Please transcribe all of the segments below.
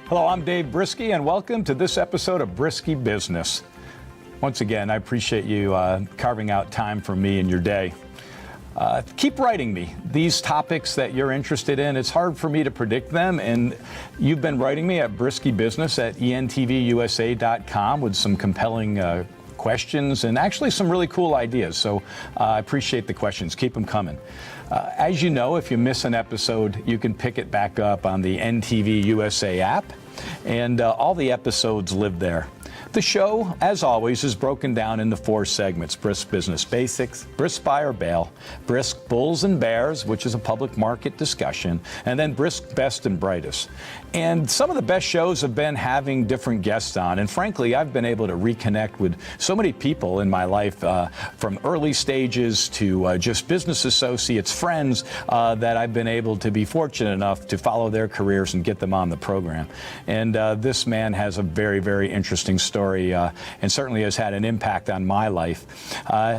Hello, I'm Dave Briskie, and welcome to this episode of Briskie Business. Once again, I appreciate you carving out time for me in your day. Keep writing me these topics that you're interested in. It's hard for me to predict them, and you've been writing me at Briskie Business at entvusa.com with some compelling questions and actually some really cool ideas. So I appreciate the questions. Keep them coming. As you know, if you miss an episode, you can pick it back up on the NTV USA app, and all the episodes live there. The show, as always, is broken down into 4 segments: Brisk Business Basics, Brisk Buy or Bail, Brisk Bulls and Bears, which is a public market discussion, and then Brisk Best and Brightest. And some of the best shows have been having different guests on, and frankly, I've been able to reconnect with so many people in my life, from early stages to just business associates, friends, that I've been able to be fortunate enough to follow their careers and get them on the program. And this man has a very, very interesting story. And certainly has had an impact on my life.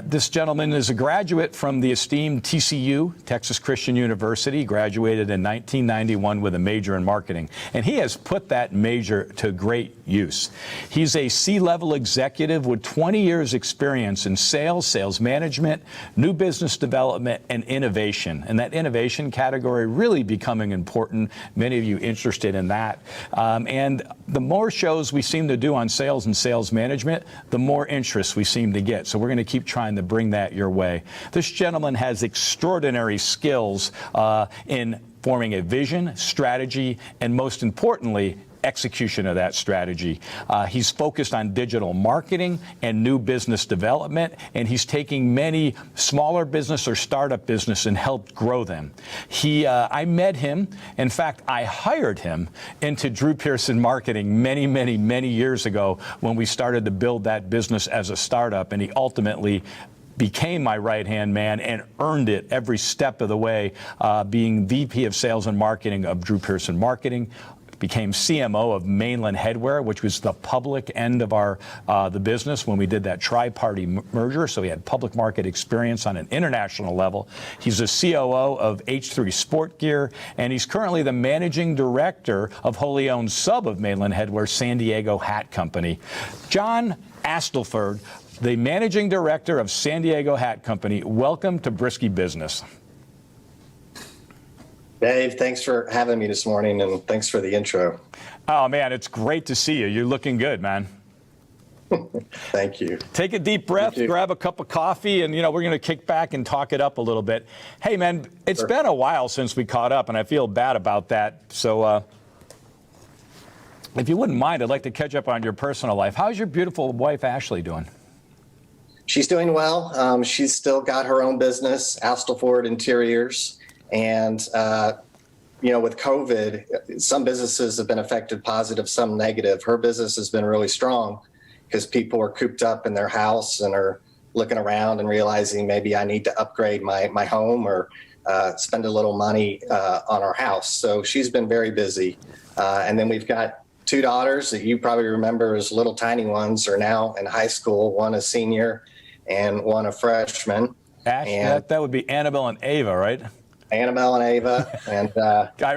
This gentleman is a graduate from the esteemed TCU, Texas Christian University, graduated in 1991 with a major in marketing. And he has put that major to great use. He's a C-level executive with 20 years experience in sales, sales management, new business development, and innovation. And that innovation category really becoming important. Many of you interested in that. And the more shows we seem to do on sales and sales management, the more interest we seem to get. So we're going to keep trying to bring that your way. This gentleman has extraordinary skills in forming a vision, strategy, and most importantly, execution of that strategy. He's focused on digital marketing and new business development, and he's taking many smaller business or startup business and helped grow them. I met him. In fact, I hired him into Drew Pearson Marketing many years ago when we started to build that business as a startup, and he ultimately became my right-hand man and earned it every step of the way, being VP of Sales and Marketing of Drew Pearson Marketing. Became CMO of Mainland Headwear, which was the public end of our the business when we did that tri-party merger. So he had public market experience on an international level. He's a COO of H3 Sport Gear, and he's currently the managing director of wholly owned sub of Mainland Headwear, San Diego Hat Company. John Astlefor, the managing director of San Diego Hat Company. Welcome to Briskie Business. Dave, thanks for having me this morning, and thanks for the intro. Oh, man, it's great to see you. You're looking good, man. Thank you. Take a deep breath, grab a cup of coffee, and, we're going to kick back and talk it up a little bit. Hey, man, it's been a while since we caught up, and I feel bad about that. So if you wouldn't mind, I'd like to catch up on your personal life. How's your beautiful wife, Ashley, doing? She's doing well. She's still got her own business, Astlefor Interiors. And, with COVID, some businesses have been affected positive, some negative. Her business has been really strong because people are cooped up in their house and are looking around and realizing maybe I need to upgrade my home or spend a little money on our house. So she's been very busy. And then we've got 2 daughters that you probably remember as little tiny ones are now in high school, one a senior and one a freshman. Ash, that would be Annabelle and Ava, right? Annabelle and Ava, and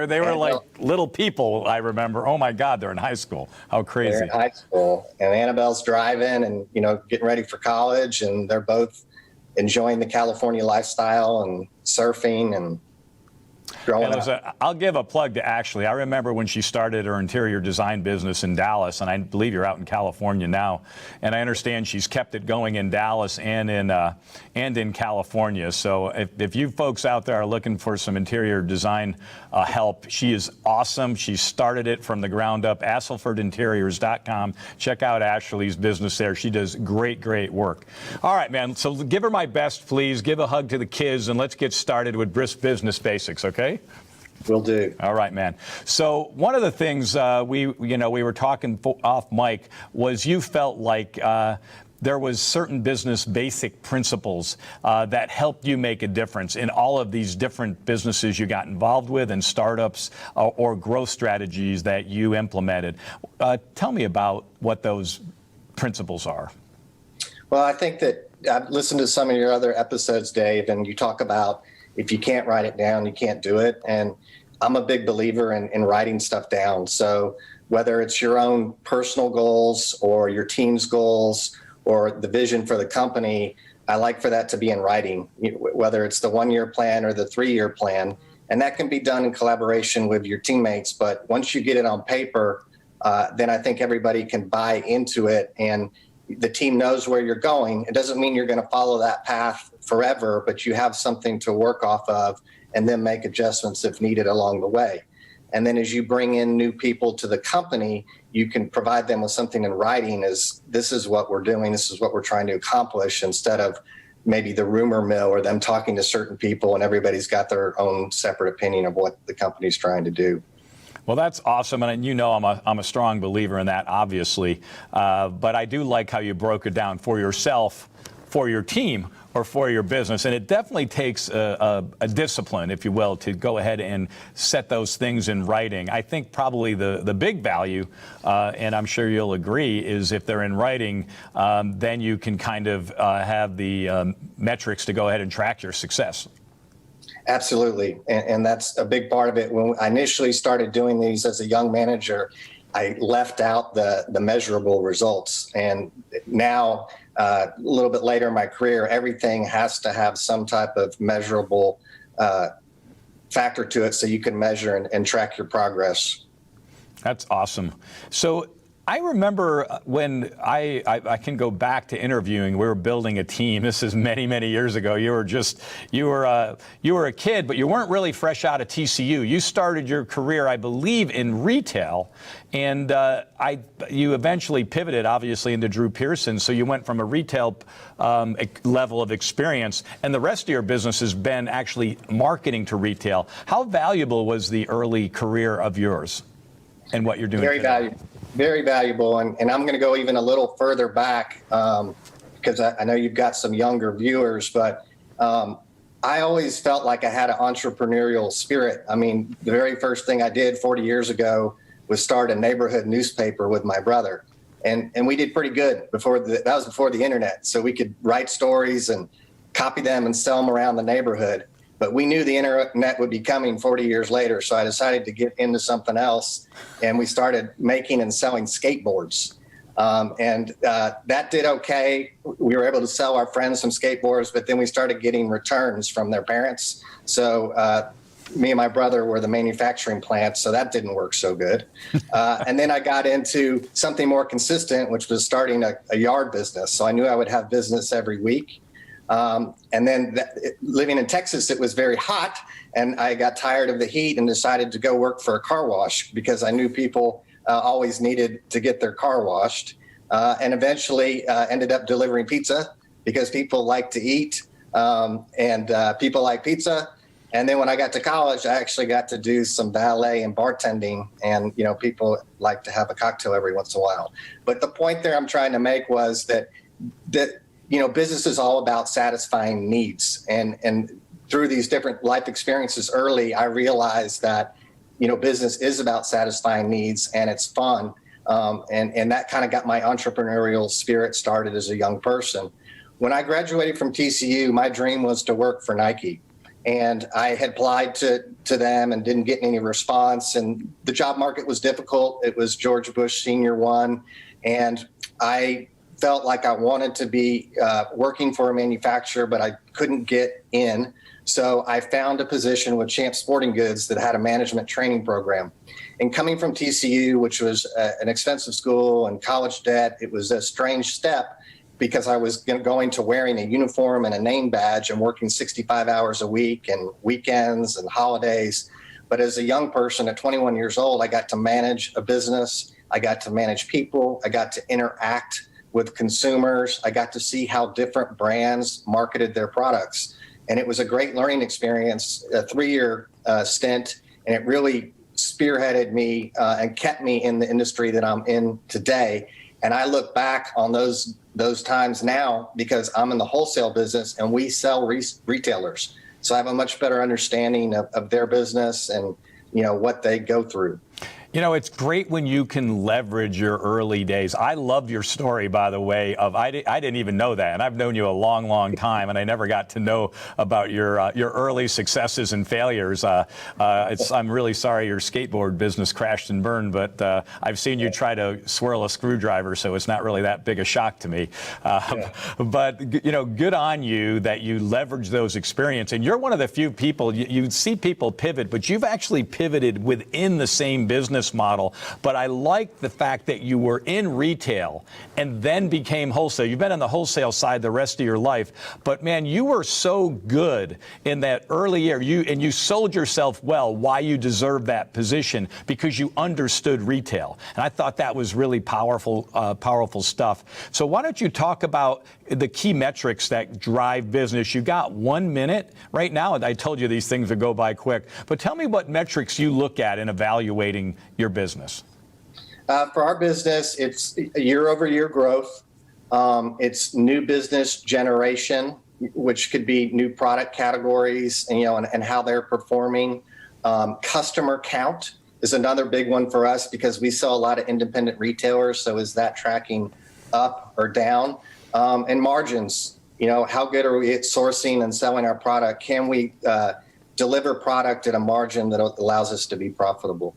they were like little people. I remember. Oh my God, they're in high school. How crazy! They're in high school, and Annabelle's driving, and getting ready for college, and they're both enjoying the California lifestyle and surfing and growing up. I'll give a plug to Ashley. I remember when she started her interior design business in Dallas, and I believe you're out in California now. And I understand she's kept it going in Dallas and in California. So if you folks out there are looking for some interior design help, she is awesome. She started it from the ground up. AstleforInteriors.com. Check out Ashley's business there. She does great work. All right, man. So give her my best, please. Give a hug to the kids, and let's get started with Brisk Business Basics. Okay? Will do. All right, man. So one of the things we were talking off mic was you felt like there was certain business basic principles that helped you make a difference in all of these different businesses you got involved with and startups or growth strategies that you implemented. Tell me about what those principles are. Well, I think that I've listened to some of your other episodes, Dave, and you talk about if you can't write it down, you can't do it. And I'm a big believer in writing stuff down. So whether it's your own personal goals or your team's goals or the vision for the company, I like for that to be in writing, whether it's the 1-year plan or the 3-year plan. And that can be done in collaboration with your teammates. But once you get it on paper, then I think everybody can buy into it and the team knows where you're going. It doesn't mean you're going to follow that path forever, but you have something to work off of and then make adjustments if needed along the way. And then as you bring in new people to the company, you can provide them with something in writing as this is what we're doing, this is what we're trying to accomplish, instead of maybe the rumor mill or them talking to certain people and everybody's got their own separate opinion of what the company's trying to do. Well, that's awesome, and you know I'm a strong believer in that, obviously. But I do like how you broke it down for yourself, for your team, or for your business. And it definitely takes a discipline, if you will, to go ahead and set those things in writing. I think probably the big value, and I'm sure you'll agree, is if they're in writing, then you can kind of have the metrics to go ahead and track your success. Absolutely. And that's a big part of it. When I initially started doing these as a young manager, I left out the measurable results. And now, a little bit later in my career, everything has to have some type of measurable factor to it so you can measure and track your progress. That's awesome. So I remember when I can go back to interviewing, we were building a team. This is many, many years ago. You were a kid, but you weren't really fresh out of TCU. You started your career, I believe, in retail, and you eventually pivoted, obviously, into Drew Pearson. So you went from a retail level of experience, and the rest of your business has been actually marketing to retail. How valuable was the early career of yours and what you're doing today? Very valuable. Very valuable. And I'm going to go even a little further back because I know you've got some younger viewers, but I always felt like I had an entrepreneurial spirit. I mean, the very first thing I did 40 years ago was start a neighborhood newspaper with my brother. And we did pretty good that was before the internet. So we could write stories and copy them and sell them around the neighborhood. But we knew the internet would be coming 40 years later, so I decided to get into something else, and we started making and selling skateboards. That did okay. We were able to sell our friends some skateboards, but then we started getting returns from their parents. So me and my brother were the manufacturing plant, so that didn't work so good. And then I got into something more consistent, which was starting a yard business. So I knew I would have business every week. And then living in Texas, it was very hot, and I got tired of the heat and decided to go work for a car wash because I knew people always needed to get their car washed, and eventually ended up delivering pizza because people like to eat, and people like pizza. And then when I got to college, I actually got to do some valet and bartending, and people like to have a cocktail every once in a while. But the point there I'm trying to make was that business is all about satisfying needs. And through these different life experiences early, I realized that, business is about satisfying needs and it's fun. And that kind of got my entrepreneurial spirit started as a young person. When I graduated from TCU, my dream was to work for Nike. And I had applied to them and didn't get any response. And the job market was difficult. It was George Bush Sr. 1. And I felt like I wanted to be working for a manufacturer, but I couldn't get in. So I found a position with Champ Sporting Goods that had a management training program. And coming from TCU, which was an expensive school and college debt, it was a strange step because I was going to wearing a uniform and a name badge and working 65 hours a week and weekends and holidays. But as a young person at 21 years old, I got to manage a business. I got to manage people. I got to interact with consumers. I got to see how different brands marketed their products. And it was a great learning experience, a 3-year stint, and it really spearheaded me and kept me in the industry that I'm in today. And I look back on those times now because I'm in the wholesale business and we sell retailers. So I have a much better understanding of their business and what they go through. You know, it's great when you can leverage your early days. I love your story, by the way, of I didn't even know that, and I've known you a long, long time, and I never got to know about your early successes and failures. I'm really sorry your skateboard business crashed and burned, but I've seen you try to swirl a screwdriver, so it's not really that big a shock to me. But, you know, good on you that you leverage those experiences. And you're one of the few people, you see people pivot, but you've actually pivoted within the same business model. But I like the fact that you were in retail and then became wholesale. You've been on the wholesale side the rest of your life. But man, you were so good in that early year. You sold yourself well why you deserved that position because you understood retail. And I thought that was really powerful stuff. So why don't you talk about the key metrics that drive business? You got 1 minute right now. I told you these things would go by quick, but tell me what metrics you look at in evaluating your business. For our business, it's year-over-year growth. It's new business generation, which could be new product categories, and how they're performing. Customer count is another big one for us because we sell a lot of independent retailers. So is that tracking up or down? And margins, how good are we at sourcing and selling our product? Can we deliver product at a margin that allows us to be profitable?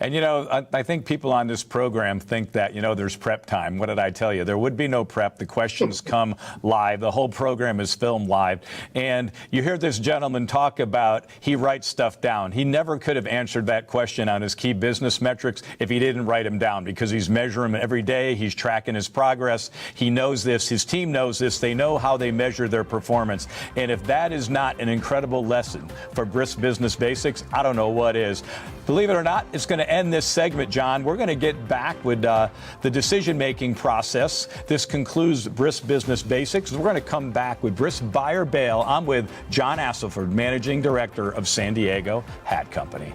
And, I think people on this program think that, there's prep time. What did I tell you? There would be no prep. The questions come live. The whole program is filmed live. And you hear this gentleman talk about he writes stuff down. He never could have answered that question on his key business metrics if he didn't write them down, because he's measuring them every day. He's tracking his progress. He knows this. His team knows this. They know how they measure their performance. And if that is not an incredible lesson for Brisk Business Basics, I don't know what is. Believe it or not, it's going to end this segment, John. We're going to get back with the decision-making process. This concludes Brisk Business Basics. We're going to come back with Brisk Buy or Bail. I'm with John Astlefor, Managing Director of San Diego Hat Company.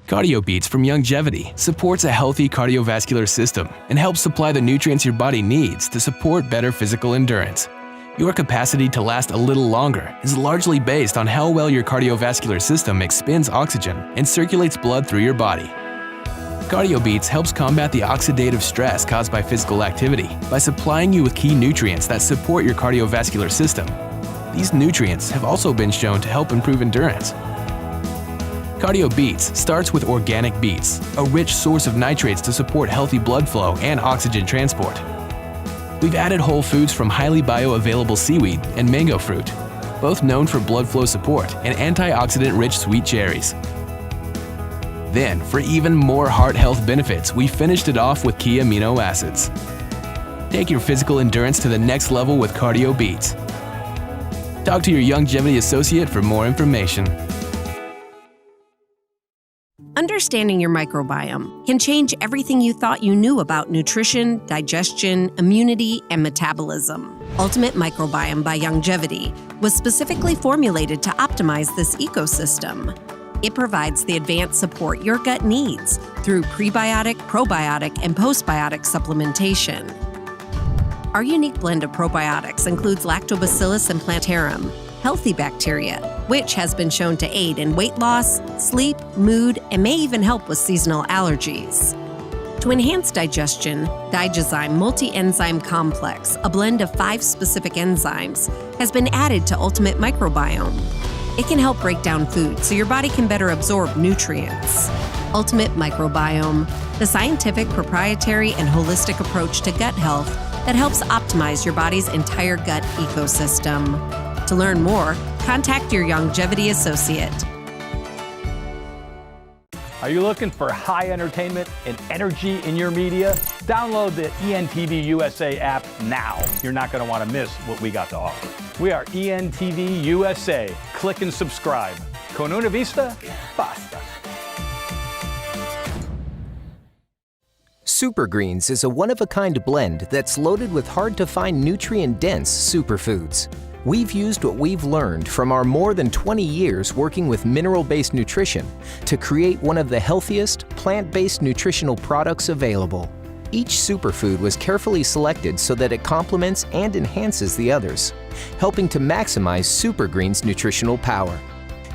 Cardio Beats from Youngevity supports a healthy cardiovascular system and helps supply the nutrients your body needs to support better physical endurance. Your capacity to last a little longer is largely based on how well your cardiovascular system expends oxygen and circulates blood through your body. Cardio Beats helps combat the oxidative stress caused by physical activity by supplying you with key nutrients that support your cardiovascular system. These nutrients have also been shown to help improve endurance. Cardio Beats starts with organic beets, a rich source of nitrates to support healthy blood flow and oxygen transport. We've added whole foods from highly bioavailable seaweed and mango fruit, both known for blood flow support, and antioxidant-rich sweet cherries. Then, for even more heart health benefits, we finished it off with key amino acids. Take your physical endurance to the next level with Cardio Beats. Talk to your Youngevity associate for more information. Understanding your microbiome can change everything you thought you knew about nutrition, digestion, immunity, and metabolism. Ultimate Microbiome by Youngevity was specifically formulated to optimize this ecosystem. It provides the advanced support your gut needs through prebiotic, probiotic, and postbiotic supplementation. Our unique blend of probiotics includes Lactobacillus and Plantarum, healthy bacteria, which has been shown to aid in weight loss, sleep, mood, and may even help with seasonal allergies. To enhance digestion, Digizyme Multi-Enzyme Complex, a blend of 5 specific enzymes, has been added to Ultimate Microbiome. It can help break down food so your body can better absorb nutrients. Ultimate Microbiome, the scientific, proprietary, and holistic approach to gut health that helps optimize your body's entire gut ecosystem. To learn more, contact your Youngevity associate. Are you looking for high entertainment and energy in your media? Download the ENTV USA app now. You're not going to want to miss what we got to offer. We are ENTV USA. Click and subscribe. Con una vista, basta. Super Greens is a one-of-a-kind blend that's loaded with hard-to-find nutrient-dense superfoods. We've used what we've learned from our more than 20 years working with mineral-based nutrition to create one of the healthiest, plant-based nutritional products available. Each superfood was carefully selected so that it complements and enhances the others, helping to maximize Super Greens' nutritional power.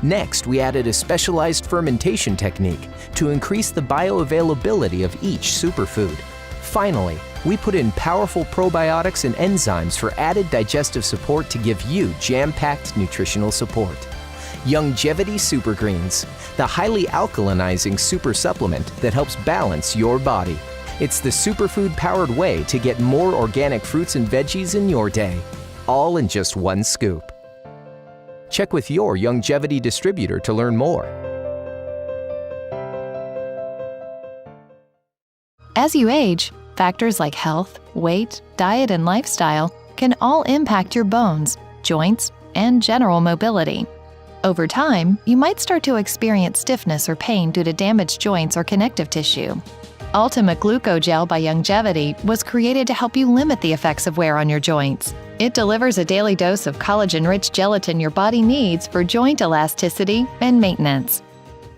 Next, we added a specialized fermentation technique to increase the bioavailability of each superfood. Finally, we put in powerful probiotics and enzymes for added digestive support to give you jam-packed nutritional support. Youngevity Super Greens, the highly alkalinizing super supplement that helps balance your body. It's the superfood-powered way to get more organic fruits and veggies in your day, all in just one scoop. Check with your Youngevity distributor to learn more. As you age, factors like health, weight, diet, and lifestyle can all impact your bones, joints, and general mobility. Over time, you might start to experience stiffness or pain due to damaged joints or connective tissue. Ultimate Glucogel by Youngevity was created to help you limit the effects of wear on your joints. It delivers a daily dose of collagen-rich gelatin your body needs for joint elasticity and maintenance.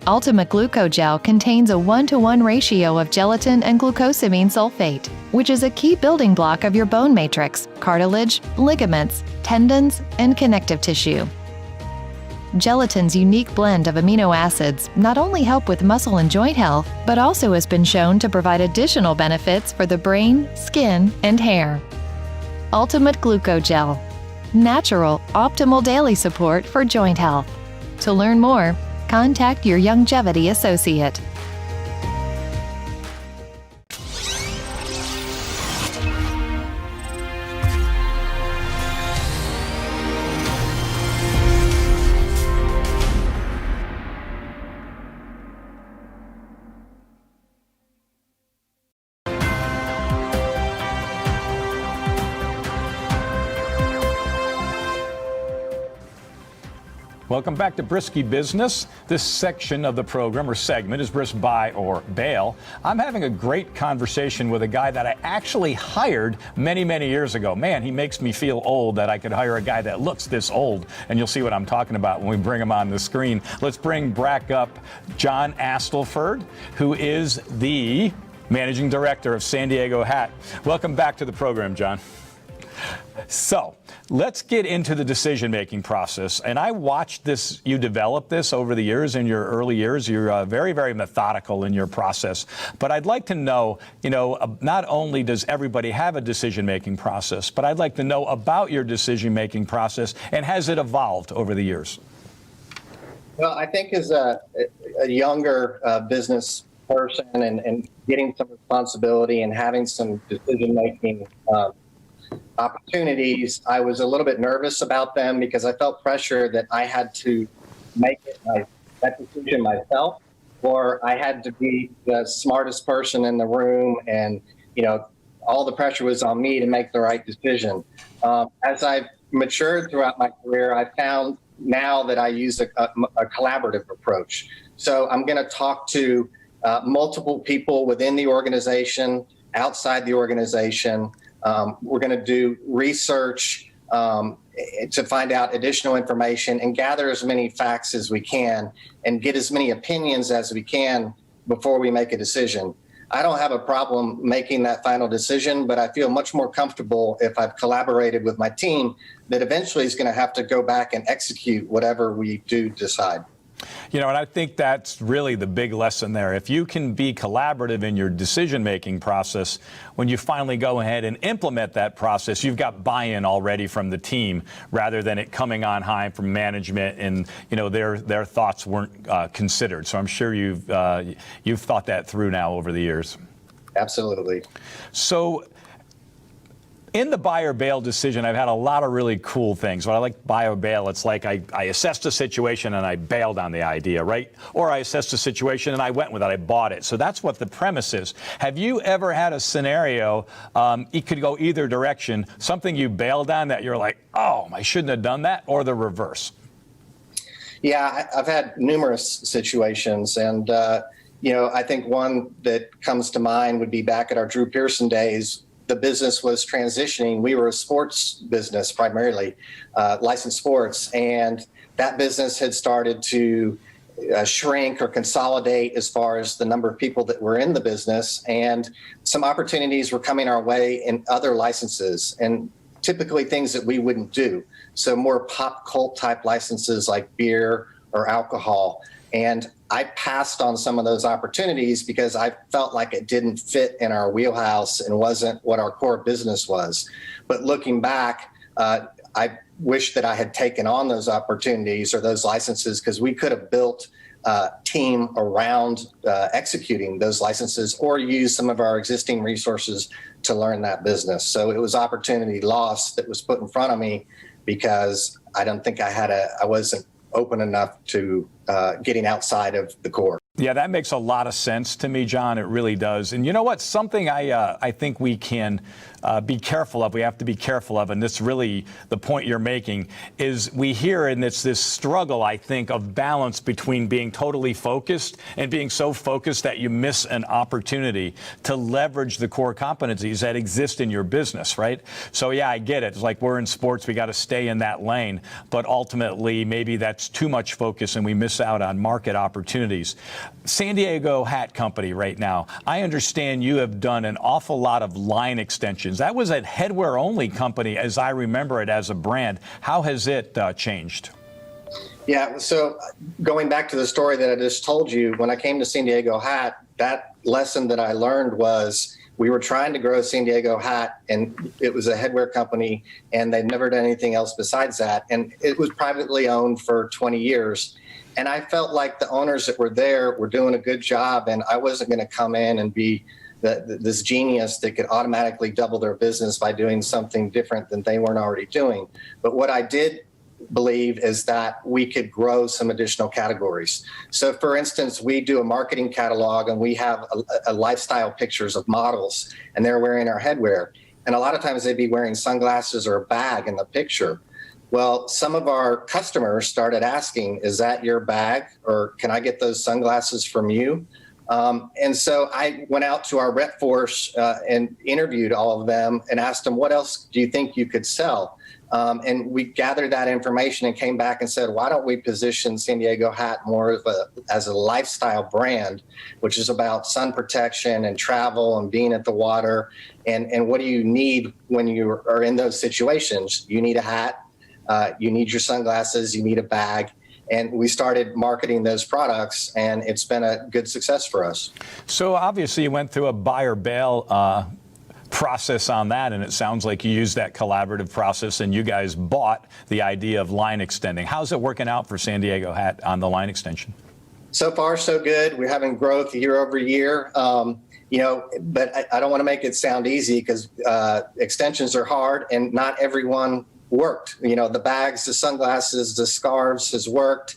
Ultimate Glucogel contains a 1-to-1 ratio of gelatin and glucosamine sulfate, which is a key building block of your bone matrix, cartilage, ligaments, tendons, and connective tissue. Gelatin's unique blend of amino acids not only help with muscle and joint health, but also has been shown to provide additional benefits for the brain, skin, and hair. Ultimate Glucogel. Natural, optimal daily support for joint health. To learn more, contact your Youngevity associate. Welcome back to Briskie Business. This section of the program, or segment, is Brisk Buy or Bail. I'm having a great conversation with a guy that I actually hired many, many years ago. Man, he makes me feel old that I could hire a guy that looks this old. And you'll see what I'm talking about when we bring him on the screen. Let's bring back up John Astlefor, who is the Managing Director of San Diego Hat. Welcome back to the program, John. So let's get into the decision-making process. And I watched this, you develop this over the years, in your early years. You're very, very methodical in your process. But I'd like to know, not only does everybody have a decision-making process, but I'd like to know about your decision-making process, and has it evolved over the years? Well, I think as a younger business person and getting some responsibility and having some decision-making opportunities, I was a little bit nervous about them because I felt pressure that I had to make that decision myself, or I had to be the smartest person in the room, and all the pressure was on me to make the right decision. As I've matured throughout my career, I found now that I use a collaborative approach. So I'm going to talk to multiple people within the organization, outside the organization. We're going to do research to find out additional information and gather as many facts as we can and get as many opinions as we can before we make a decision. I don't have a problem making that final decision, but I feel much more comfortable if I've collaborated with my team that eventually is going to have to go back and execute whatever we do decide. And I think that's really the big lesson there. If you can be collaborative in your decision-making process, when you finally go ahead and implement that process, you've got buy-in already from the team, rather than it coming on high from management and their thoughts weren't considered. So I'm sure you've thought that through now over the years. Absolutely. So in the buy or bail decision, I've had a lot of really cool things. When I like buy or bail, it's like I assessed a situation and I bailed on the idea, right? Or I assessed a situation and I went with it, I bought it. So that's what the premise is. Have you ever had a scenario, it could go either direction, something you bailed on that you're like, oh, I shouldn't have done that, or the reverse? Yeah, I've had numerous situations, and I think one that comes to mind would be back at our Drew Pearson days. The business was transitioning. We were a sports business primarily, licensed sports, and that business had started to shrink or consolidate as far as the number of people that were in the business, and some opportunities were coming our way in other licenses, and typically things that we wouldn't do. So more pop cult type licenses like beer or alcohol. And I passed on some of those opportunities because I felt like it didn't fit in our wheelhouse and wasn't what our core business was. But looking back, I wish that I had taken on those opportunities or those licenses, because we could have built a team around executing those licenses or use some of our existing resources to learn that business. So it was opportunity lost that was put in front of me because I don't think I wasn't open enough to getting outside of the core. Yeah, that makes a lot of sense to me, John. It really does. And you know what? Something I think we can be careful of, we have to be careful of, and this really, the point you're making, is we hear, and it's this struggle, I think, of balance between being totally focused and being so focused that you miss an opportunity to leverage the core competencies that exist in your business, right? So yeah, I get it. It's like we're in sports, we got to stay in that lane, but ultimately maybe that's too much focus and we miss out on market opportunities. San Diego Hat Company right now, I understand you have done an awful lot of line extensions. That was a headwear only company as I remember it as a brand. How has it changed? Yeah, so going back to the story that I just told you, when I came to San Diego Hat, that lesson that I learned was we were trying to grow San Diego Hat, and it was a headwear company, and they'd never done anything else besides that. And it was privately owned for 20 years. And I felt like the owners that were there were doing a good job, and I wasn't going to come in and be this genius that could automatically double their business by doing something different than they weren't already doing. But what I did believe is that we could grow some additional categories. So for instance, we do a marketing catalog, and we have a lifestyle pictures of models, and they're wearing our headwear. And a lot of times they'd be wearing sunglasses or a bag in the picture. Well, some of our customers started asking, is that your bag, or can I get those sunglasses from you? And so I went out to our rep force and interviewed all of them and asked them, what else do you think you could sell? And we gathered that information and came back and said, why don't we position San Diego Hat more as a lifestyle brand, which is about sun protection and travel and being at the water. And what do you need when you are in those situations? You need a hat, you need your sunglasses, you need a bag. And we started marketing those products, and it's been a good success for us. So obviously you went through a buy or bail process on that, and it sounds like you used that collaborative process and you guys bought the idea of line extending. How's it working out for San Diego Hat on the line extension? So far, so good. We're having growth year over year. But I don't want to make it sound easy, because extensions are hard and not everyone worked. The bags, the sunglasses, the scarves has worked.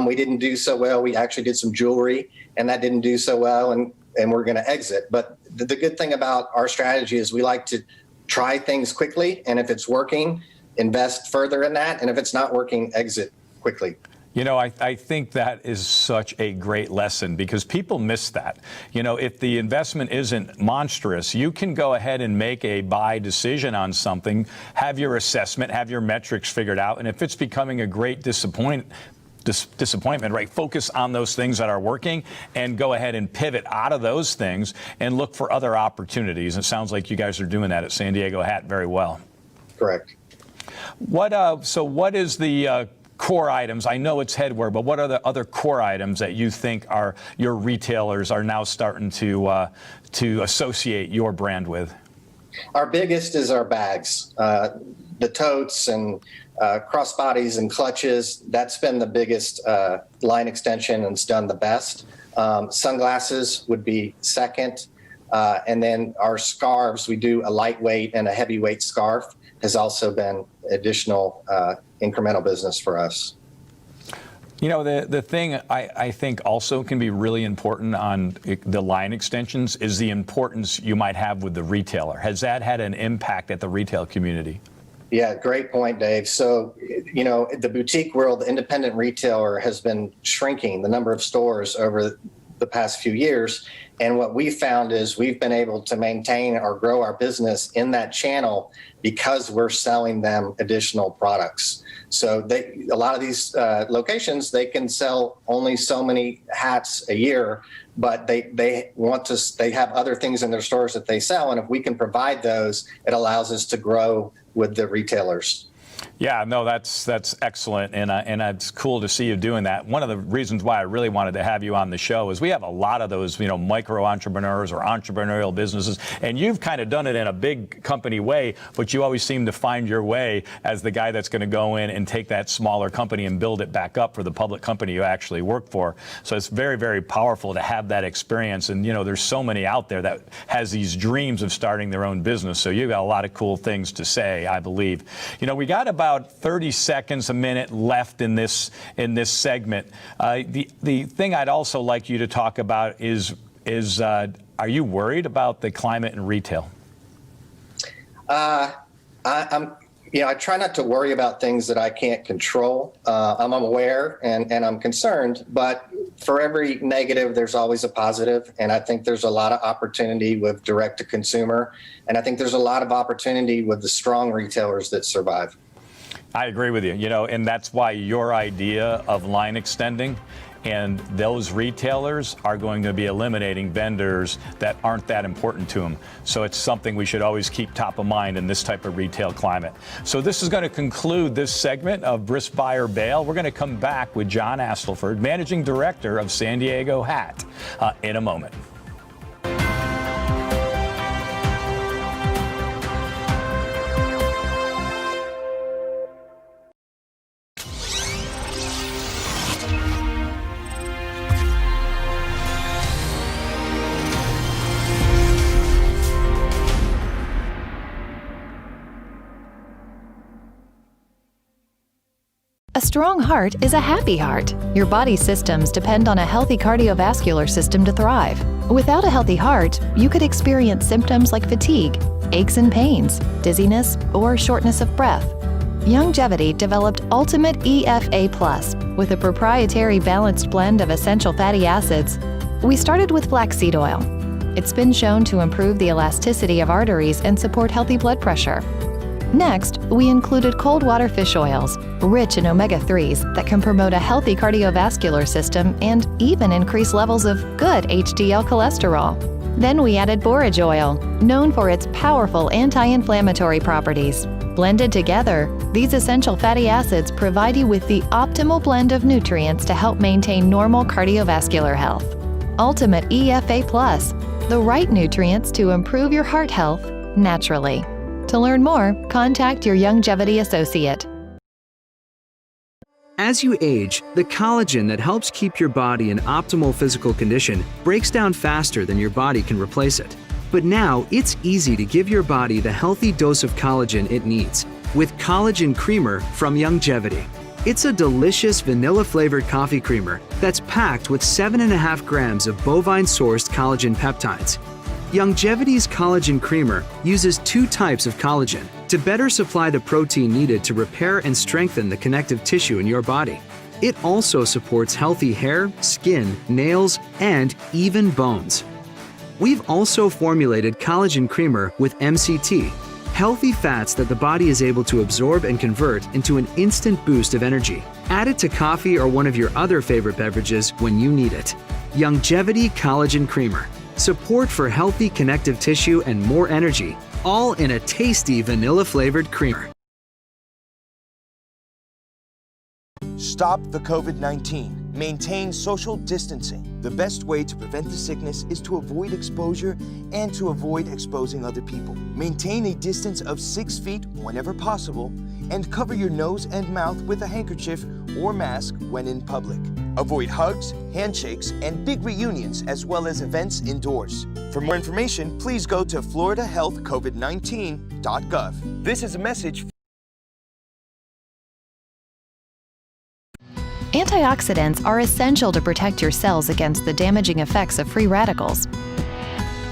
We didn't do so well. We actually did some jewelry, and that didn't do so well, and we're going to exit. But the good thing about our strategy is we like to try things quickly, and if it's working, invest further in that, and if it's not working, exit quickly. I think that is such a great lesson, because people miss that. If the investment isn't monstrous, you can go ahead and make a buy decision on something, have your assessment, have your metrics figured out, and if it's becoming a great disappointment, right? Focus on those things that are working and go ahead and pivot out of those things and look for other opportunities. It sounds like you guys are doing that at San Diego Hat very well. Correct. So what is the core items? I know it's headwear, but what are the other core items that you think your retailers are now starting to associate your brand with? Our biggest is our bags, the totes and crossbodies and clutches. That's been the biggest line extension, and it's done the best. Sunglasses would be second. And then our scarves, we do a lightweight and a heavyweight scarf, has also been additional incremental business for us. The thing I think also can be really important on the line extensions is the importance you might have with the retailer. Has that had an impact at the retail community? Yeah, great point, Dave. So, the boutique world, the independent retailer has been shrinking, the number of stores over the past few years. And what we found is we've been able to maintain or grow our business in that channel because we're selling them additional products. So a lot of these locations, they can sell only so many hats a year, but they have other things in their stores that they sell. And if we can provide those, it allows us to grow with the retailers. Yeah, no, that's excellent, and it's cool to see you doing that. One of the reasons why I really wanted to have you on the show is we have a lot of those, micro entrepreneurs or entrepreneurial businesses, and you've kind of done it in a big company way, but you always seem to find your way as the guy that's going to go in and take that smaller company and build it back up for the public company you actually work for. So it's very, very powerful to have that experience, and there's so many out there that has these dreams of starting their own business. So you've got a lot of cool things to say, I believe. We got about 30 seconds, a minute left in this segment. The thing I'd also like you to talk about is are you worried about the climate in retail? I try not to worry about things that I can't control. I'm aware and I'm concerned, but for every negative, there's always a positive. And I think there's a lot of opportunity with direct to consumer. And I think there's a lot of opportunity with the strong retailers that survive. I agree with you, and that's why your idea of line extending and those retailers are going to be eliminating vendors that aren't that important to them. So it's something we should always keep top of mind in this type of retail climate. So this is going to conclude this segment of Brisk Buyer Bail. We're going to come back with John Astlefor, Managing Director of San Diego Hat, in a moment. A strong heart is a happy heart. Your body's systems depend on a healthy cardiovascular system to thrive. Without a healthy heart, you could experience symptoms like fatigue, aches and pains, dizziness, or shortness of breath. Youngevity developed Ultimate EFA Plus with a proprietary balanced blend of essential fatty acids. We started with flaxseed oil. It's been shown to improve the elasticity of arteries and support healthy blood pressure. Next, we included cold water fish oils, rich in omega-3s that can promote a healthy cardiovascular system and even increase levels of good HDL cholesterol. Then we added borage oil, known for its powerful anti-inflammatory properties. Blended together, these essential fatty acids provide you with the optimal blend of nutrients to help maintain normal cardiovascular health. Ultimate EFA Plus, the right nutrients to improve your heart health naturally. To learn more, contact your Youngevity associate. As you age, the collagen that helps keep your body in optimal physical condition breaks down faster than your body can replace it. But now, it's easy to give your body the healthy dose of collagen it needs with Collagen Creamer from Youngevity. It's a delicious vanilla-flavored coffee creamer that's packed with 7.5 grams of bovine-sourced collagen peptides. Youngevity's Collagen Creamer uses 2 types of collagen to better supply the protein needed to repair and strengthen the connective tissue in your body. It also supports healthy hair, skin, nails, and even bones. We've also formulated Collagen Creamer with MCT, healthy fats that the body is able to absorb and convert into an instant boost of energy. Add it to coffee or one of your other favorite beverages when you need it. Youngevity Collagen Creamer. Support for healthy connective tissue and more energy, all in a tasty vanilla-flavored creamer. Stop the COVID-19. Maintain social distancing. The best way to prevent the sickness is to avoid exposure and to avoid exposing other people. Maintain a distance of 6 feet whenever possible and cover your nose and mouth with a handkerchief or mask when in public. Avoid hugs, handshakes, and big reunions as well as events indoors. For more information, please go to floridahealthcovid19.gov. This is a message. Antioxidants are essential to protect your cells against the damaging effects of free radicals.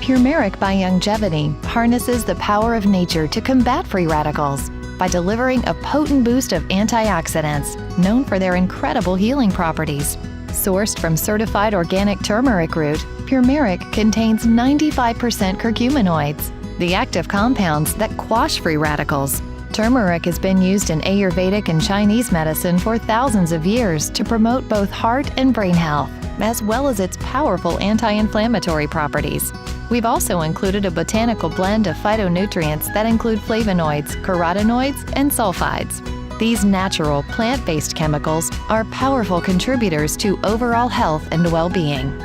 Purmeric by Youngevity harnesses the power of nature to combat free radicals by delivering a potent boost of antioxidants known for their incredible healing properties. Sourced from certified organic turmeric root, turmeric contains 95% curcuminoids, the active compounds that quash free radicals. Turmeric has been used in Ayurvedic and Chinese medicine for thousands of years to promote both heart and brain health, as well as its powerful anti-inflammatory properties. We've also included a botanical blend of phytonutrients that include flavonoids, carotenoids, and sulfides. These natural, plant-based chemicals are powerful contributors to overall health and well-being.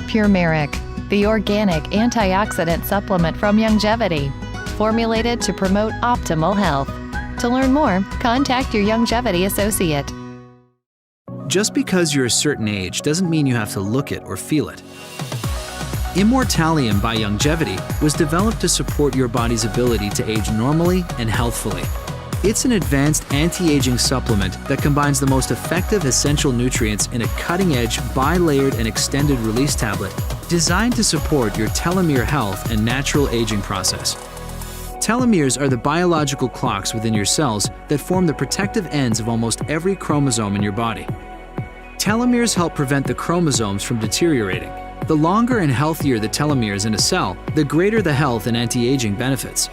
Turmeric, the organic antioxidant supplement from Youngevity, formulated to promote optimal health. To learn more, contact your Youngevity associate. Just because you're a certain age doesn't mean you have to look it or feel it. Immortalium by Youngevity was developed to support your body's ability to age normally and healthfully. It's an advanced anti-aging supplement that combines the most effective essential nutrients in a cutting-edge, bi-layered and extended release tablet designed to support your telomere health and natural aging process. Telomeres are the biological clocks within your cells that form the protective ends of almost every chromosome in your body. Telomeres help prevent the chromosomes from deteriorating. The longer and healthier the telomeres in a cell, the greater the health and anti-aging benefits.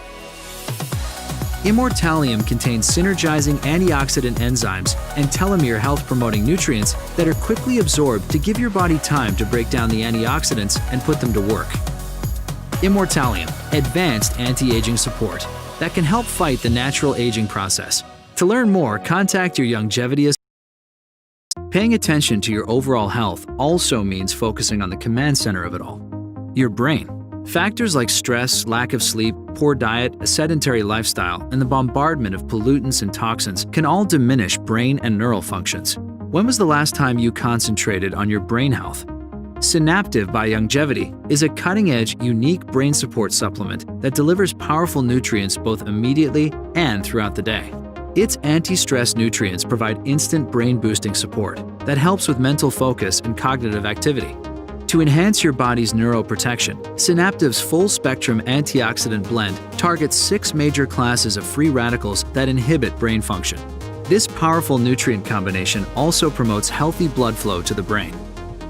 Immortalium contains synergizing antioxidant enzymes and telomere health-promoting nutrients that are quickly absorbed to give your body time to break down the antioxidants and put them to work. Immortalium, advanced anti-aging support that can help fight the natural aging process. To learn more, contact your Youngevity. Paying attention to your overall health also means focusing on the command center of it all, your brain. Factors like stress, lack of sleep, poor diet, a sedentary lifestyle, and the bombardment of pollutants and toxins can all diminish brain and neural functions. When was the last time you concentrated on your brain health? Synaptive by Youngevity is a cutting-edge, unique brain support supplement that delivers powerful nutrients both immediately and throughout the day. Its anti-stress nutrients provide instant brain-boosting support that helps with mental focus and cognitive activity. To enhance your body's neuroprotection, Synaptive's full-spectrum antioxidant blend targets 6 major classes of free radicals that inhibit brain function. This powerful nutrient combination also promotes healthy blood flow to the brain.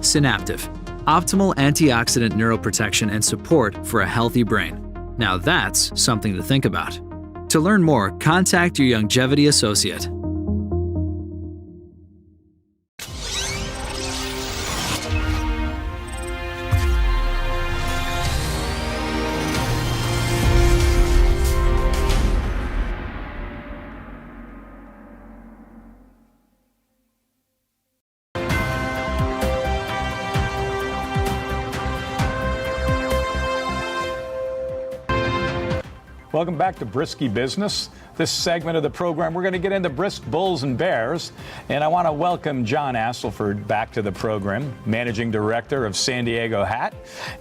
Synaptive, optimal antioxidant neuroprotection and support for a healthy brain. Now that's something to think about. To learn more, contact your Youngevity associate. Welcome back to Briskie Business. This segment of the program, we're going to get into brisk bulls and bears, and I want to welcome John Astlefor back to the program, Managing Director of San Diego Hat.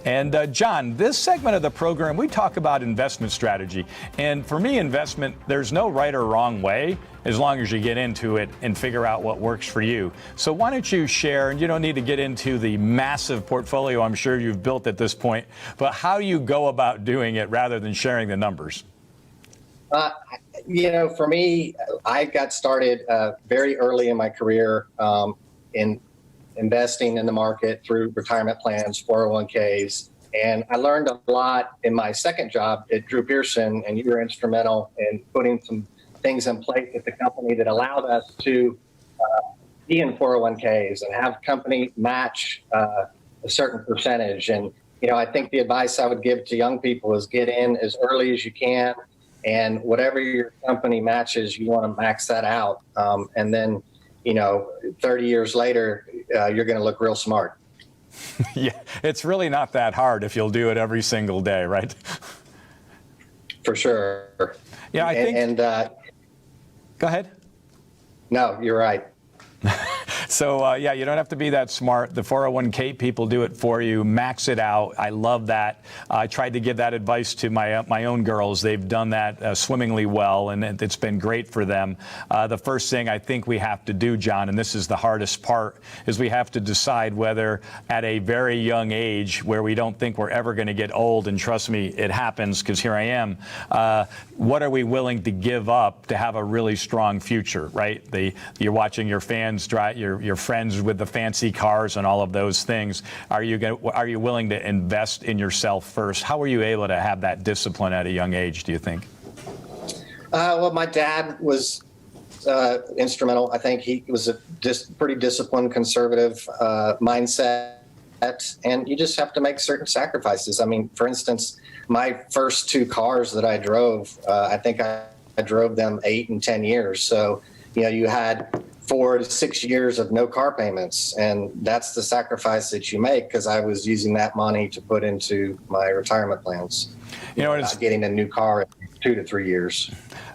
And John, this segment of the program, we talk about investment strategy. And for me, investment, there's no right or wrong way, as long as you get into it and figure out what works for you. So why don't you share, and you don't need to get into the massive portfolio I'm sure you've built at this point, but how you go about doing it rather than sharing the numbers. For me, I got started very early in my career in investing in the market through retirement plans, 401ks. And I learned a lot in my second job at Drew Pearson, and you were instrumental in putting some things in place at the company that allowed us to be in 401ks and have company match a certain percentage. And, I think the advice I would give to young people is get in as early as you can. And whatever your company matches, you want to max that out. And then, 30 years later, you're going to look real smart. Yeah, it's really not that hard if you'll do it every single day, right? For sure. Yeah, I think. Go ahead. No, you're right. So, you don't have to be that smart. The 401k people do it for you. Max it out. I love that. I tried to give that advice to my own girls. They've done that swimmingly well, and it's been great for them. The first thing I think we have to do, John, and this is the hardest part, is we have to decide whether at a very young age where we don't think we're ever going to get old, and trust me, it happens because here I am, what are we willing to give up to have a really strong future, right? You're watching your your friends with the fancy cars and all of those things. Are you willing to invest in yourself first? How were you able to have that discipline at a young age, do you think? Well, my dad was instrumental. I think he was a pretty disciplined, conservative mindset. And you just have to make certain sacrifices. I mean, for instance, my first 2 cars that I drove, I think I drove them 8 and 10 years. So, you had 4 to 6 years of no car payments. And that's the sacrifice that you make, because I was using that money to put into my retirement plans. Not getting a new car in 2 to 3 years.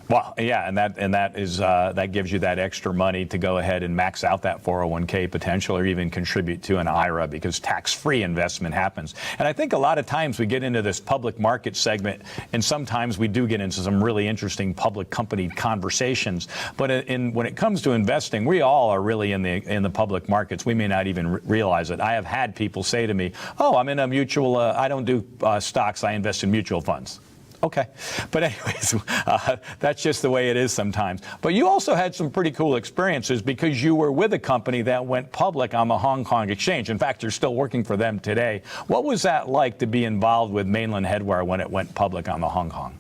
Well, yeah, and that gives you that extra money to go ahead and max out that 401k potential, or even contribute to an IRA, because tax-free investment happens. And I think a lot of times we get into this public market segment, and sometimes we do get into some really interesting public company conversations. But when it comes to investing, we all are really in the public markets. We may not even realize it. I have had people say to me, "Oh, I'm in a mutual. I don't do stocks. I invest in mutual funds." Okay. But anyways, that's just the way it is sometimes. But you also had some pretty cool experiences, because you were with a company that went public on the Hong Kong exchange. In fact, you're still working for them today. What was that like to be involved with Mainland Headwear when it went public on the Hong Kong?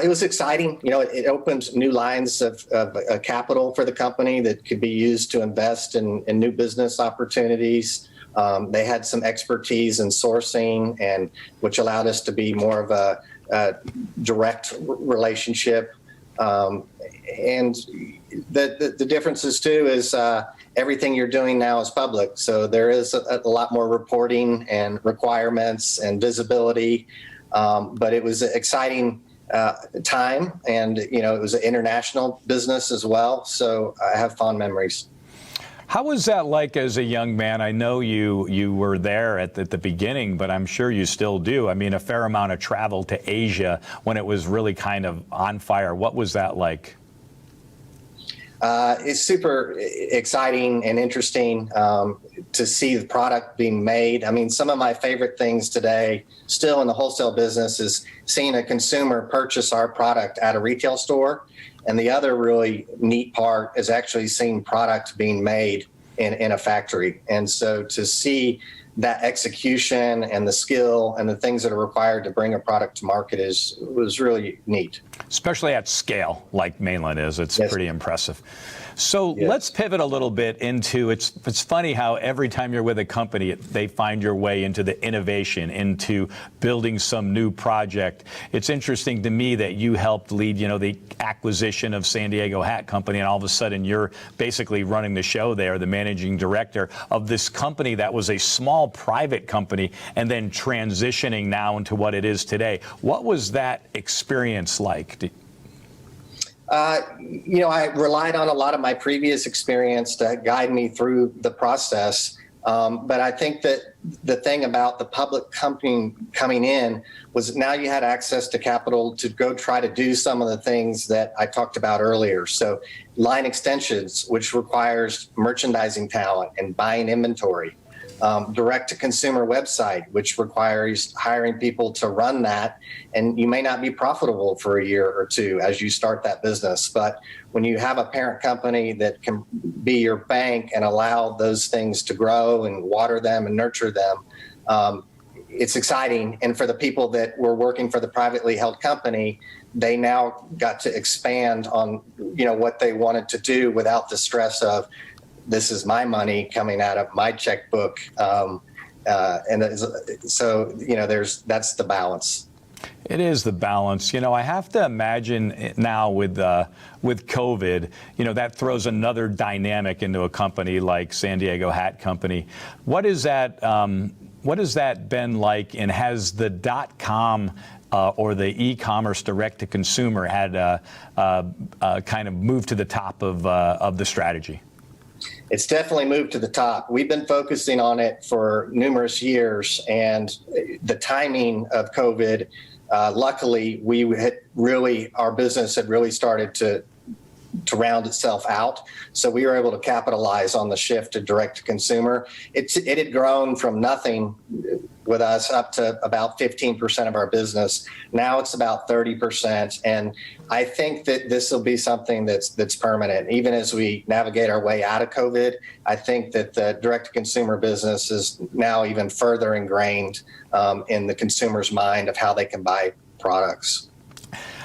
It was exciting. It opened new lines of capital for the company that could be used to invest in new business opportunities. They had some expertise in sourcing, and which allowed us to be more of a direct relationship. And the differences too is everything you're doing now is public. So there is a lot more reporting and requirements and visibility. But it was an exciting time, and it was an international business as well. So I have fond memories. How was that like as a young man? I know you were there at the beginning, but I'm sure you still do. I mean, a fair amount of travel to Asia when it was really kind of on fire. What was that like? It's super exciting and interesting to see the product being made. I mean, some of my favorite things today, still in the wholesale business, is seeing a consumer purchase our product at a retail store. And the other really neat part is actually seeing product being made in a factory. And so to see that execution and the skill and the things that are required to bring a product to market was really neat. Especially at scale like Mainland is. It's Yes. pretty impressive. So Yes. let's pivot a little bit into, it's funny how every time you're with a company, they find your way into the innovation, into building some new project. It's interesting to me that you helped lead, the acquisition of San Diego Hat Company, and all of a sudden you're basically running the show there, the managing director of this company that was a small private company, and then transitioning now into what it is today. What was that experience like? I relied on a lot of my previous experience to guide me through the process. But I think that the thing about the public company coming in was now you had access to capital to go try to do some of the things that I talked about earlier. So line extensions, which requires merchandising talent and buying inventory. Direct-to-consumer website, which requires hiring people to run that, and you may not be profitable for a year or two as you start that business. But when you have a parent company that can be your bank and allow those things to grow and water them and nurture them, it's exciting. And for the people that were working for the privately held company, they now got to expand on what they wanted to do without the stress of, this is my money coming out of my checkbook. And so, that's the balance. It is the balance. I have to imagine now with COVID, that throws another dynamic into a company like San Diego Hat Company. What has that been like, and has the .com or the e-commerce direct-to-consumer had kind of moved to the top of the strategy? It's definitely moved to the top. We've been focusing on it for numerous years, and the timing of COVID, luckily, our business had really started to round itself out. So we were able to capitalize on the shift to direct to consumer. It had grown from nothing with us up to about 15% of our business. Now it's about 30%. And I think that this will be something that's permanent. Even as we navigate our way out of COVID, I think that the direct-to-consumer business is now even further ingrained in the consumer's mind of how they can buy products.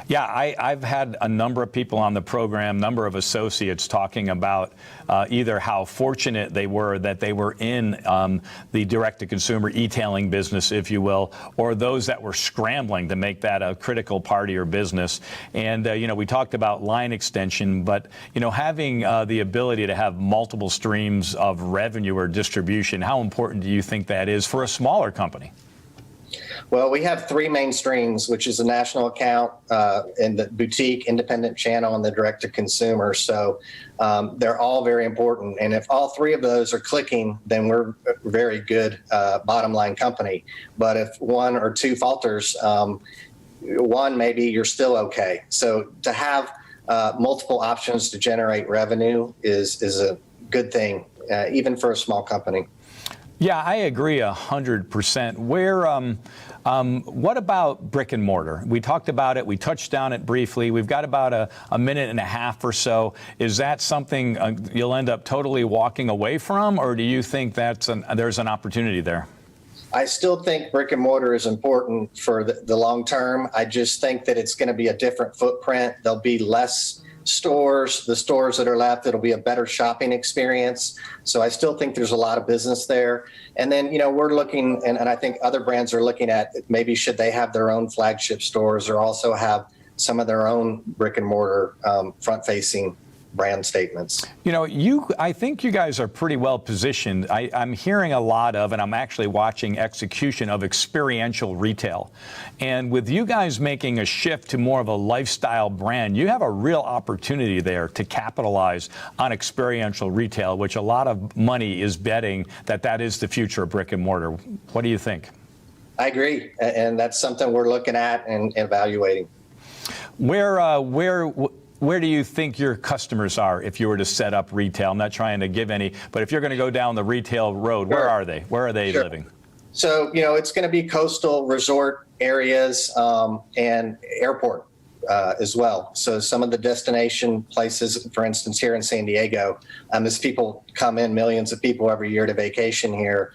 Yeah, I've had a number of people on the program, number of associates talking about either how fortunate they were that they were in the direct-to-consumer e-tailing business, if you will, or those that were scrambling to make that a critical part of your business. And, we talked about line extension, but, having the ability to have multiple streams of revenue or distribution, how important do you think that is for a smaller company? Well, we have three main streams, which is the national account and the boutique independent channel and the direct-to-consumer. So they're all very important. And if all three of those are clicking, then we're a very good bottom line company. But if one or two falters, one, maybe you're still okay. So to have multiple options to generate revenue is a good thing, even for a small company. Yeah, I agree 100%. What about brick and mortar? We talked about it. We touched on it briefly. We've got about a minute and a half or so. Is that something you'll end up totally walking away from, or do you think there's an opportunity there? I still think brick and mortar is important for the long term. I just think that it's going to be a different footprint. There'll be less stores. The stores that are left, it'll be a better shopping experience. So I still think there's a lot of business there. And then, we're looking, and I think other brands are looking at maybe should they have their own flagship stores or also have some of their own brick and mortar front-facing brand statements. I think you guys are pretty well positioned. I'm hearing a lot of, and I'm actually watching execution of experiential retail. And with you guys making a shift to more of a lifestyle brand, you have a real opportunity there to capitalize on experiential retail, which a lot of money is betting that is the future of brick and mortar. What do you think? I agree. And that's something we're looking at and evaluating. Where do you think your customers are if you were to set up retail? I'm not trying to give any, but if you're going to go down the retail road, where are they? Where are they living? So, it's going to be coastal resort areas and airport as well. So some of the destination places, for instance, here in San Diego, as people come in, millions of people every year to vacation here,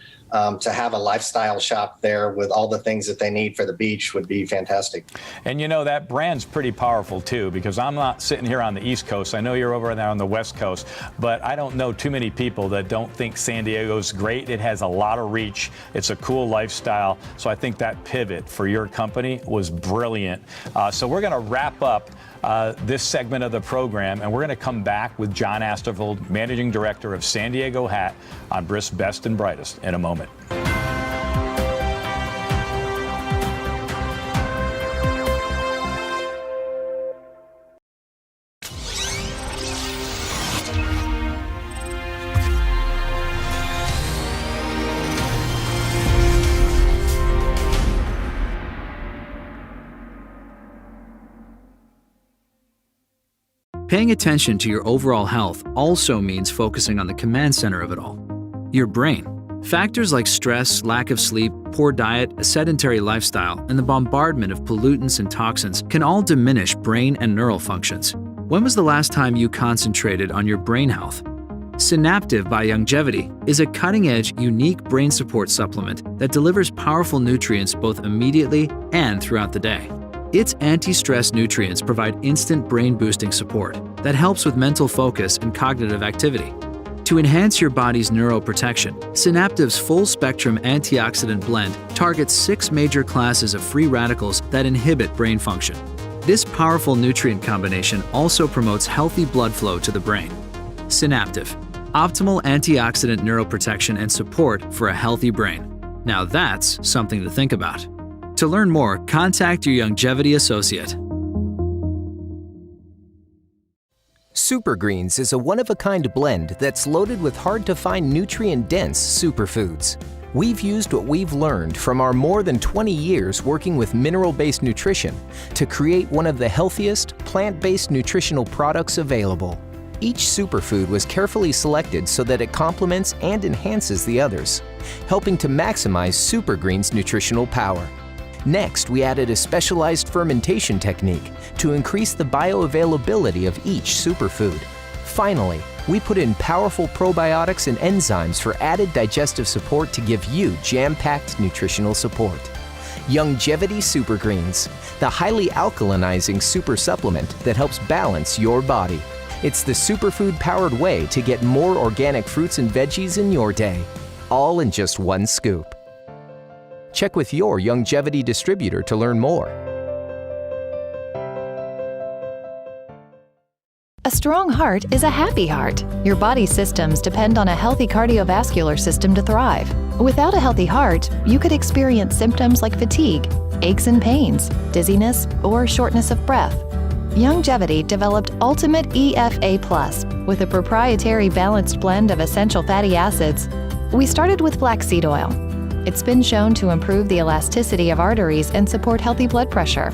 to have a lifestyle shop there with all the things that they need for the beach would be fantastic. And that brand's pretty powerful too, because I'm not sitting here on the East Coast. I know you're over there on the West Coast, but I don't know too many people that don't think San Diego's great. It has a lot of reach. It's a cool lifestyle. So I think that pivot for your company was brilliant. So we're going to wrap up this segment of the program, and we're going to come back with John Astlefor, Managing Director of San Diego Hat, on Brisk Best and Brightest in a moment. Paying attention to your overall health also means focusing on the command center of it all, your brain. Factors like stress, lack of sleep, poor diet, a sedentary lifestyle, and the bombardment of pollutants and toxins can all diminish brain and neural functions. When was the last time you concentrated on your brain health? Synaptive by Youngevity is a cutting-edge, unique brain support supplement that delivers powerful nutrients both immediately and throughout the day. Its anti-stress nutrients provide instant brain-boosting support that helps with mental focus and cognitive activity. To enhance your body's neuroprotection, Synaptive's full-spectrum antioxidant blend targets 6 major classes of free radicals that inhibit brain function. This powerful nutrient combination also promotes healthy blood flow to the brain. Synaptive, optimal antioxidant neuroprotection and support for a healthy brain. Now that's something to think about. To learn more, contact your Youngevity associate. Super Greens is a one-of-a-kind blend that's loaded with hard-to-find nutrient-dense superfoods. We've used what we've learned from our more than 20 years working with mineral-based nutrition to create one of the healthiest, plant-based nutritional products available. Each superfood was carefully selected so that it complements and enhances the others. helping to maximize Super Green's nutritional power. Next, we added a specialized fermentation technique to increase the bioavailability of each superfood. Finally, we put in powerful probiotics and enzymes for added digestive support to give you jam-packed nutritional support. Youngevity Super Greens, the highly alkalinizing super supplement that helps balance your body. It's the superfood-powered way to get more organic fruits and veggies in your day, all in just one scoop. Check with your Youngevity distributor to learn more. A strong heart is a happy heart. Your body's systems depend on a healthy cardiovascular system to thrive. Without a healthy heart, you could experience symptoms like fatigue, aches and pains, dizziness, or shortness of breath. Youngevity developed Ultimate EFA Plus with a proprietary balanced blend of essential fatty acids. We started with flaxseed oil. It's been shown to improve the elasticity of arteries and support healthy blood pressure.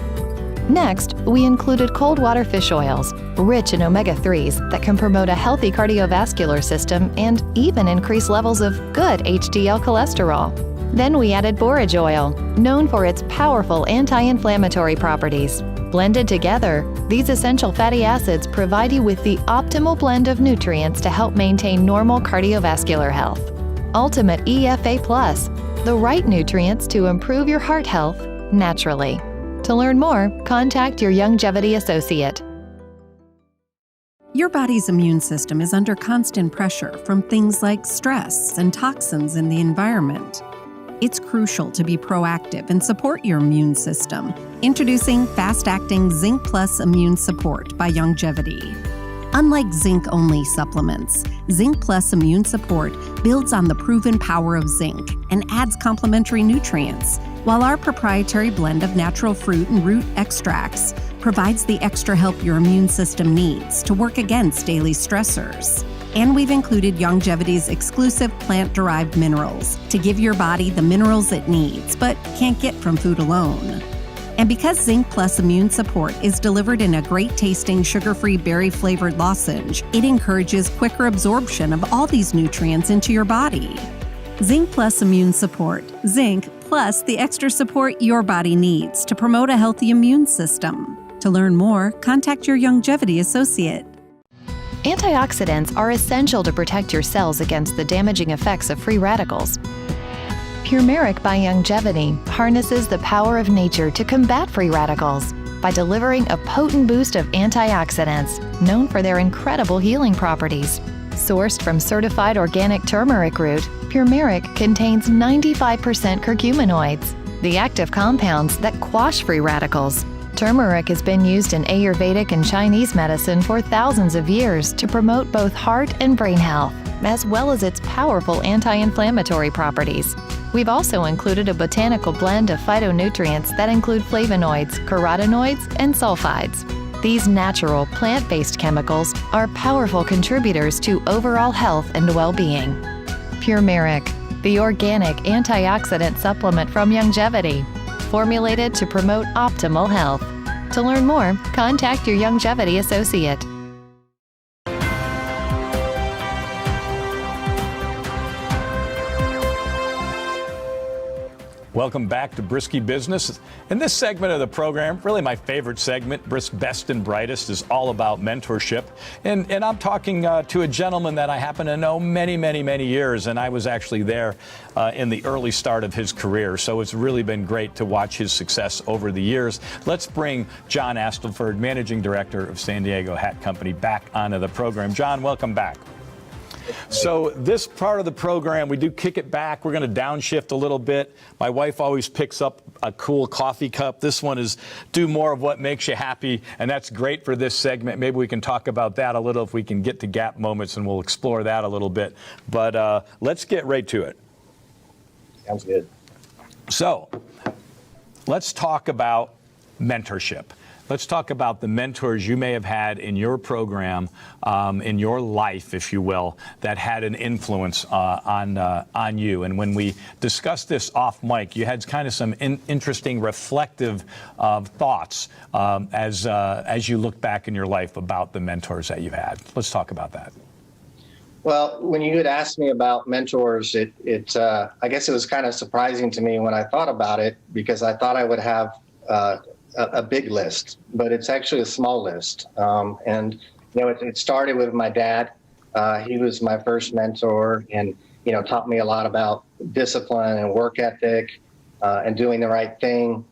Next, we included cold water fish oils, rich in omega-3s that can promote a healthy cardiovascular system and even increase levels of good HDL cholesterol. Then we added borage oil, known for its powerful anti-inflammatory properties. Blended together, these essential fatty acids provide you with the optimal blend of nutrients to help maintain normal cardiovascular health. Ultimate EFA Plus, the right nutrients to improve your heart health naturally. To learn more, contact your Youngevity associate. Your body's immune system is under constant pressure from things like stress and toxins in the environment. It's crucial to be proactive and support your immune system. Introducing fast-acting Zinc Plus Immune Support by Youngevity. Unlike zinc-only supplements, Zinc Plus Immune Support builds on the proven power of zinc and adds complementary nutrients, while our proprietary blend of natural fruit and root extracts provides the extra help your immune system needs to work against daily stressors. And we've included Youngevity's exclusive plant-derived minerals to give your body the minerals it needs but can't get from food alone. And because Zinc Plus Immune Support is delivered in a great-tasting, sugar-free, berry-flavored lozenge, it encourages quicker absorption of all these nutrients into your body. Zinc Plus Immune Support. Zinc plus the extra support your body needs to promote a healthy immune system. To learn more, contact your Youngevity associate. Antioxidants are essential to protect your cells against the damaging effects of free radicals. Turmeric by Youngevity harnesses the power of nature to combat free radicals by delivering a potent boost of antioxidants known for their incredible healing properties. Sourced from certified organic turmeric root, turmeric contains 95% curcuminoids, the active compounds that quash free radicals. Turmeric has been used in Ayurvedic and Chinese medicine for thousands of years to promote both heart and brain health, as well as its powerful anti-inflammatory properties. We've also included a botanical blend of phytonutrients that include flavonoids, carotenoids, and sulfides. These natural, plant-based chemicals are powerful contributors to overall health and well-being. Turmeric, the organic antioxidant supplement from Youngevity, formulated to promote optimal health. To learn more, contact your Youngevity associate. Welcome back to Briskie Business. In this segment of the program, really my favorite segment, Best and Brightest, is all about mentorship. And I'm talking to a gentleman that I happen to know many years, and I was actually there in the early start of his career. So it's really been great to watch his success over the years. Let's bring John Astlefor, Managing Director of San Diego Hat Company, back onto the program. John, welcome back. So this part of the program, we do kick it back. We're going to downshift a little bit. My wife always picks up a cool coffee cup. This one is do more of what makes you happy, and that's great for this segment. Maybe we can talk about that a little if we can get to gap moments, and we'll explore that a little bit. But let's get right to it. Sounds good. So let's talk about mentorship. Let's talk about the mentors you may have had in your program, in your life, if you will, that had an influence on you. And when we discussed this off mic, you had kind of some interesting reflective thoughts as you look back in your life about the mentors that you had. Let's talk about that. Well, when you had asked me about mentors, I guess it was kind of surprising to me when I thought about it, because I thought I would have a big list, but it's actually a small list. And it started with my dad. He was my first mentor, and taught me a lot about discipline and work ethic, and doing the right thing.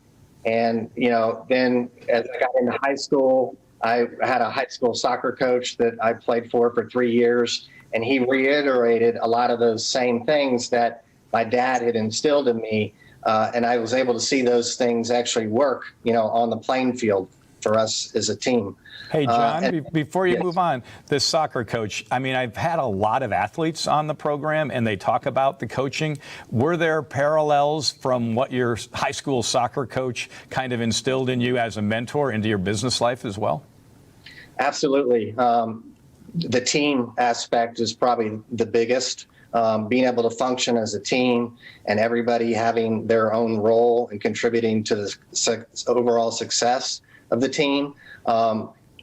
And then as I got into high school, I had a high school soccer coach that I played for 3 years. And he reiterated a lot of those same things that my dad had instilled in me. And I was able to see those things actually work, on the playing field for us as a team. Hey, John, before you move on, this soccer coach, I mean, I've had a lot of athletes on the program, and they talk about the coaching. Were there parallels from what your high school soccer coach kind of instilled in you as a mentor into your business life as well? Absolutely. The team aspect is probably the biggest. Being able to function as a team and everybody having their own role and contributing to the overall success of the team.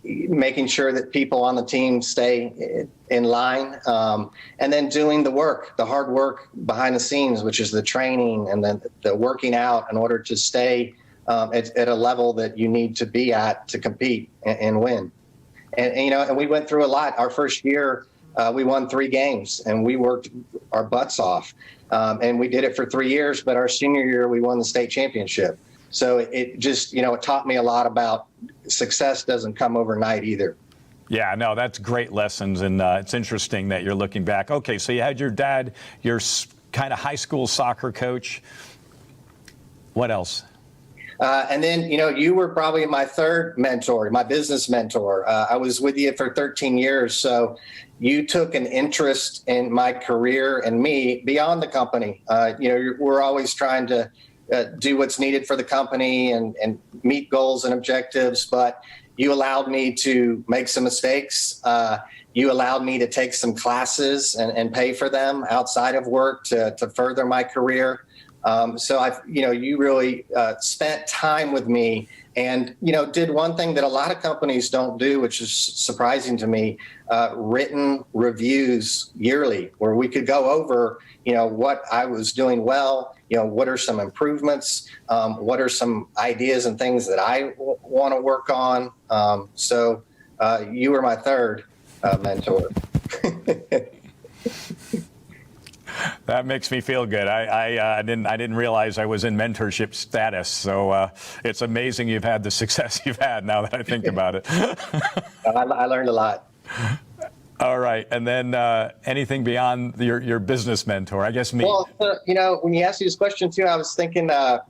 Making sure that people on the team stay in line, and then doing the hard work behind the scenes, which is the training and then the working out in order to stay at a level that you need to be at to compete and win. And we went through a lot. Our first year, we won 3 games, and we worked our butts off. And we did it for 3 years, but our senior year, we won the state championship. So it just, it taught me a lot about success doesn't come overnight either. Yeah, no, that's great lessons. And it's interesting that you're looking back. Okay, so you had your dad, your kind of high school soccer coach. What else? And then, you were probably my third mentor, my business mentor. I was with you for 13 years. So you took an interest in my career and me beyond the company. We're always trying to do what's needed for the company and meet goals and objectives. But you allowed me to make some mistakes. You allowed me to take some classes and pay for them outside of work to further my career. So you really spent time with me and, did one thing that a lot of companies don't do, which is surprising to me, written reviews yearly where we could go over, what I was doing well, what are some improvements, what are some ideas and things that I want to work on. So you were my third mentor. That makes me feel good. I didn't realize I was in mentorship status. So it's amazing you've had the success you've had now that I think about it. I learned a lot. All right. And then anything beyond your business mentor? I guess me. Well, when you asked me this question too, I was thinking that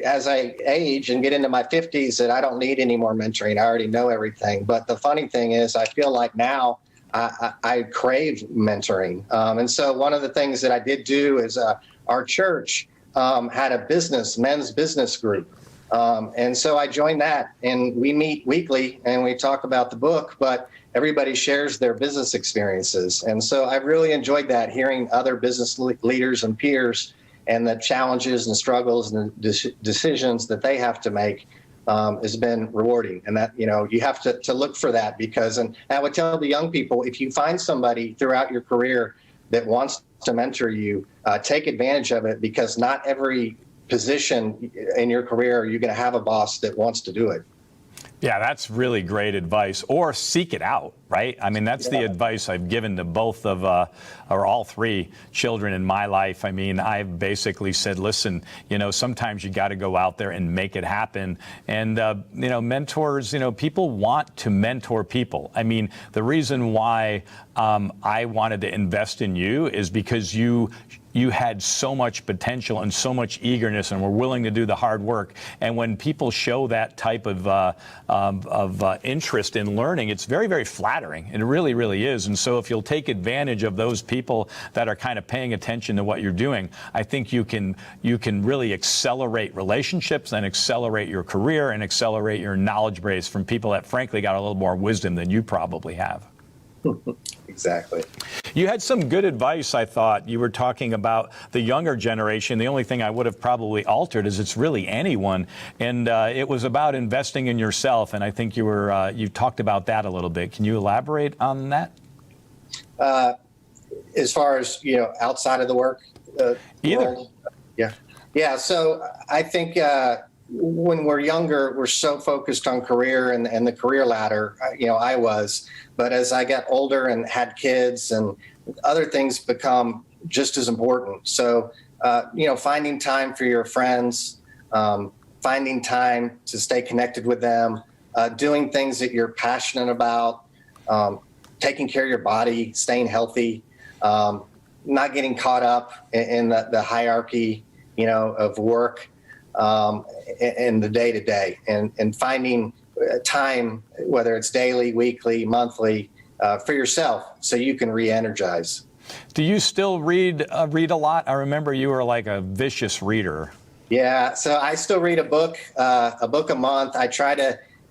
as I age and get into my 50s, that I don't need any more mentoring. I already know everything. But the funny thing is, I feel like now I crave mentoring. And so one of the things that I did do is our church had a men's business group. And so I joined that, and we meet weekly and we talk about the book, but everybody shares their business experiences. And so I've really enjoyed that, hearing other business leaders and peers and the challenges and struggles and the decisions that they have to make. Has been rewarding. And that, you have to look for that, because, and I would tell the young people, if you find somebody throughout your career that wants to mentor you, take advantage of it, because not every position in your career are you going to have a boss that wants to do it. Yeah, that's really great advice. Or seek it out, right? I mean, that's the advice I've given to both of, or all 3 children in my life. I mean, I've basically said, listen, sometimes you got to go out there and make it happen. And, mentors, people want to mentor people. I mean, the reason why I wanted to invest in you is because you had so much potential and so much eagerness, and were willing to do the hard work. And when people show that type of interest in learning, it's very, very flattering. It really, really is. And so if you'll take advantage of those people that are kind of paying attention to what you're doing, I think you can really accelerate relationships and accelerate your career and accelerate your knowledge base from people that frankly got a little more wisdom than you probably have. Exactly. You had some good advice, I thought. You were talking about the younger generation. The only thing I would have probably altered is it's really anyone. And it was about investing in yourself. And I think you talked about that a little bit. Can you elaborate on that? As far as, outside of the work Either. world? Yeah. So I think when we're younger, we're so focused on career and the career ladder. I was, but as I got older and had kids, and other things become just as important. So finding time for your friends, finding time to stay connected with them, doing things that you're passionate about, taking care of your body, staying healthy, not getting caught up in the hierarchy, of work, and the day to day, and finding time, whether it's daily, weekly, monthly, for yourself, so you can re-energize. Do you still read a lot? I remember you were like a vicious reader. Yeah, so I still read a book a month.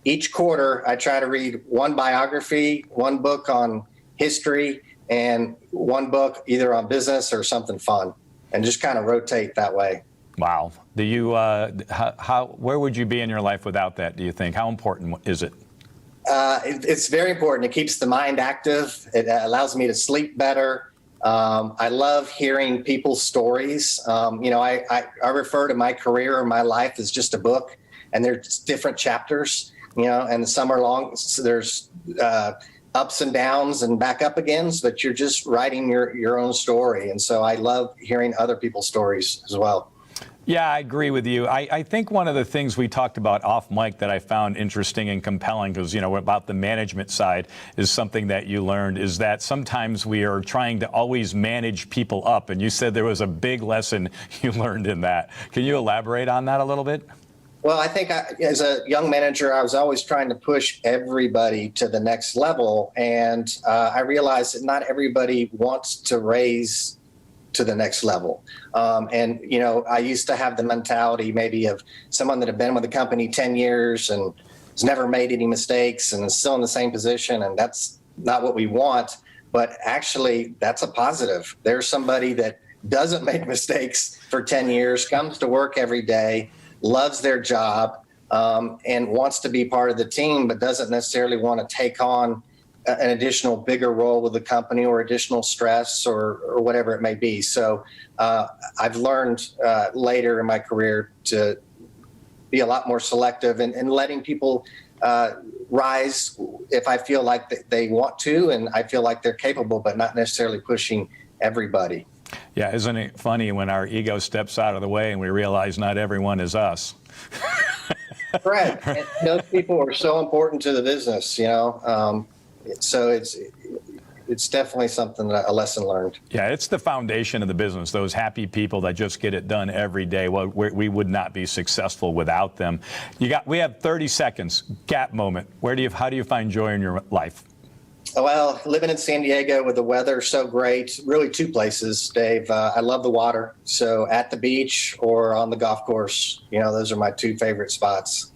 Each quarter, I try to read one biography, one book on history, and one book either on business or something fun, and just kind of rotate that way. Wow. Do you, where would you be in your life without that, do you think? How important is it? It's very important. It keeps the mind active. It allows me to sleep better. I love hearing people's stories. I refer to my career or my life as just a book, and there's different chapters, and some are long. So there's ups and downs and back up again, but you're just writing your own story. And so I love hearing other people's stories as well. Yeah, I agree with you. I think one of the things we talked about off mic that I found interesting and compelling, because, about the management side, is something that you learned, is that sometimes we are trying to always manage people up. And you said there was a big lesson you learned in that. Can you elaborate on that a little bit? Well, I think as a young manager, I was always trying to push everybody to the next level. And I realized that not everybody wants to raise to the next level. I used to have the mentality maybe of someone that had been with the company 10 years and has never made any mistakes and is still in the same position. And that's not what we want. But actually, that's a positive. There's somebody that doesn't make mistakes for 10 years, comes to work every day, loves their job, and wants to be part of the team, but doesn't necessarily want to take on an additional bigger role with the company or additional stress or whatever it may be. So I've learned later in my career to be a lot more selective and letting people rise if I feel like they want to and I feel like they're capable, but not necessarily pushing everybody. Yeah, isn't it funny when our ego steps out of the way and we realize not everyone is us? Correct. And those people are so important to the business, so it's definitely something, a lesson learned. Yeah, it's the foundation of the business, those happy people that just get it done every day. Well, we would not be successful without them. We have 30 seconds, gap moment. How do you find joy in your life? Well, living in San Diego with the weather so great, really two places, Dave. I love the water. So at the beach or on the golf course, those are my two favorite spots.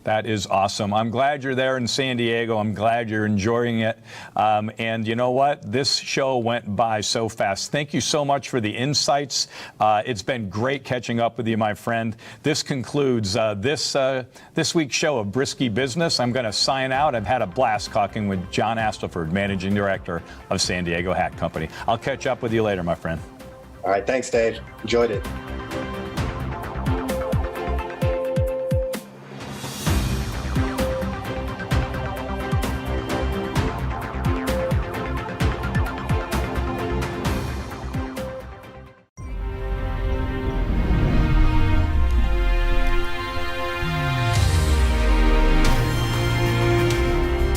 That is awesome. I'm glad you're there in San Diego. I'm glad you're enjoying it. And you know what? This show went by so fast. Thank you so much for the insights. It's been great catching up with you, my friend. This concludes this week's show of Briskie Business. I'm going to sign out. I've had a blast talking with John Astlefor, Managing Director of San Diego Hat Company. I'll catch up with you later, my friend. All right. Thanks, Dave. Enjoyed it.